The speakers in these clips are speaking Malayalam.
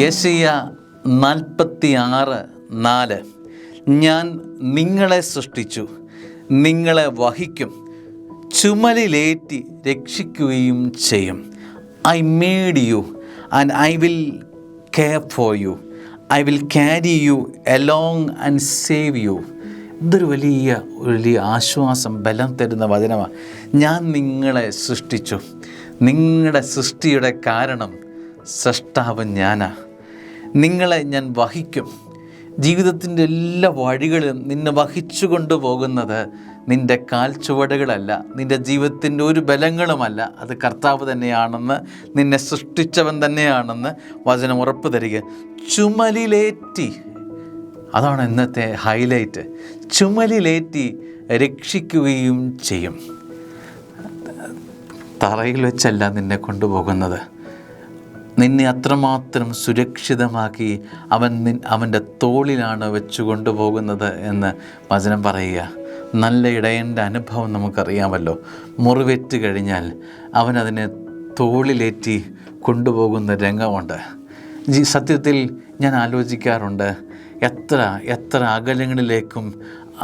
യെശയ്യ 46:4 ഞാൻ നിങ്ങളെ സൃഷ്ടിച്ചു, നിങ്ങളെ വഹിക്കും, ചുമലിലേറ്റി രക്ഷിക്കുകയും ചെയ്യും. I made you and I will care for you. I will carry you along and save U. ഇതൊരു വലിയ ആശ്വാസം, ബലം തരുന്ന വചനമാണ്. ഞാൻ നിങ്ങളെ സൃഷ്ടിച്ചു. നിങ്ങളുടെ സൃഷ്ടിയുടെ കാരണം സൃഷ്ടാവ് ഞാനാണ്. നിങ്ങളെ ഞാൻ വഹിക്കും. ജീവിതത്തിൻ്റെ എല്ലാ വഴികളും നിന്നെ വഹിച്ചു കൊണ്ടുപോകുന്നത് നിൻ്റെ കാൽ ചുവടുകളല്ല, നിൻ്റെ ജീവിതത്തിൻ്റെ ഒരു ബലങ്ങളുമല്ല. അത് കർത്താവ് തന്നെയാണെന്ന്, നിന്നെ സൃഷ്ടിച്ചവൻ തന്നെയാണെന്ന് വചനം ഉറപ്പ് തരിക. ചുമലിലേറ്റി, അതാണ് ഇന്നത്തെ ഹൈലൈറ്റ്. ചുമലിലേറ്റി രക്ഷിക്കുകയും ചെയ്യും. തറയിൽ വെച്ചല്ല നിന്നെ കൊണ്ടുപോകുന്നത്, നിന്നെ അത്രമാത്രം സുരക്ഷിതമാക്കി അവൻ്റെ തോളിലാണ് വെച്ചു കൊണ്ടുപോകുന്നത് എന്ന് വചനം പറയുക. നല്ല ഇടയൻ്റെ അനുഭവം നമുക്കറിയാമല്ലോ. മുറിവേറ്റ് കഴിഞ്ഞാൽ അവനതിനെ തോളിലേറ്റി കൊണ്ടുപോകുന്ന രംഗമുണ്ട്. സത്യത്തിൽ ഞാൻ ആലോചിക്കാറുണ്ട്, എത്ര അകലങ്ങളിലേക്കും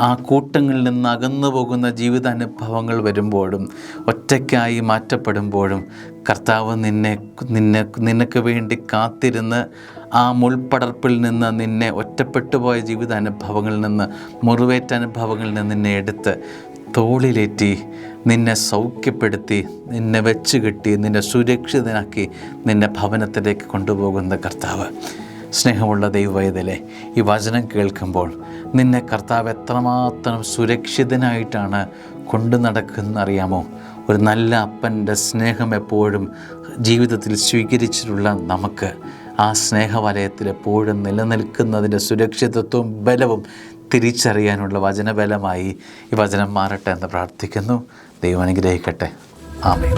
ആ കൂട്ടങ്ങളിൽ നിന്ന് അകന്നു പോകുന്ന ജീവിതാനുഭവങ്ങൾ വരുമ്പോഴും, ഒറ്റയ്ക്കായി മാറ്റപ്പെടുമ്പോഴും കർത്താവ് നിനക്ക് വേണ്ടി കാത്തിരുന്ന് ആ മുൾപ്പടർപ്പിൽ നിന്ന്, നിന്നെ ഒറ്റപ്പെട്ടുപോയ ജീവിതാനുഭവങ്ങളിൽ നിന്ന്, മുറിവേറ്റ അനുഭവങ്ങളിൽ നിന്ന് നിന്നെ എടുത്ത് തോളിലേറ്റി നിന്നെ സൗഖ്യപ്പെടുത്തി, നിന്നെ വെച്ച് കെട്ടി, നിന്നെ സുരക്ഷിതനാക്കി നിന്നെ ഭവനത്തിലേക്ക് കൊണ്ടുപോകുന്ന കർത്താവ്. സ്നേഹമുള്ള ദൈവവേദലേ, ഈ വചനം കേൾക്കുമ്പോൾ നിന്നെ കർത്താവ് എത്രമാത്രം സുരക്ഷിതനായിട്ടാണ് കൊണ്ടു നടക്കുന്നറിയാമോ? ഒരു നല്ല അപ്പൻ്റെ സ്നേഹം എപ്പോഴും ജീവിതത്തിൽ സ്വീകരിച്ചിട്ടുള്ള നമുക്ക് ആ സ്നേഹവലയത്തിൽ എപ്പോഴും നിലനിൽക്കുന്നതിൻ്റെ സുരക്ഷിതത്വവും ബലവും തിരിച്ചറിയാനുള്ള വചനബലമായി ഈ വചനം മാറട്ടെ എന്ന് പ്രാർത്ഥിക്കുന്നു. ദൈവം അനുഗ്രഹിക്കട്ടെ. ആമേൻ.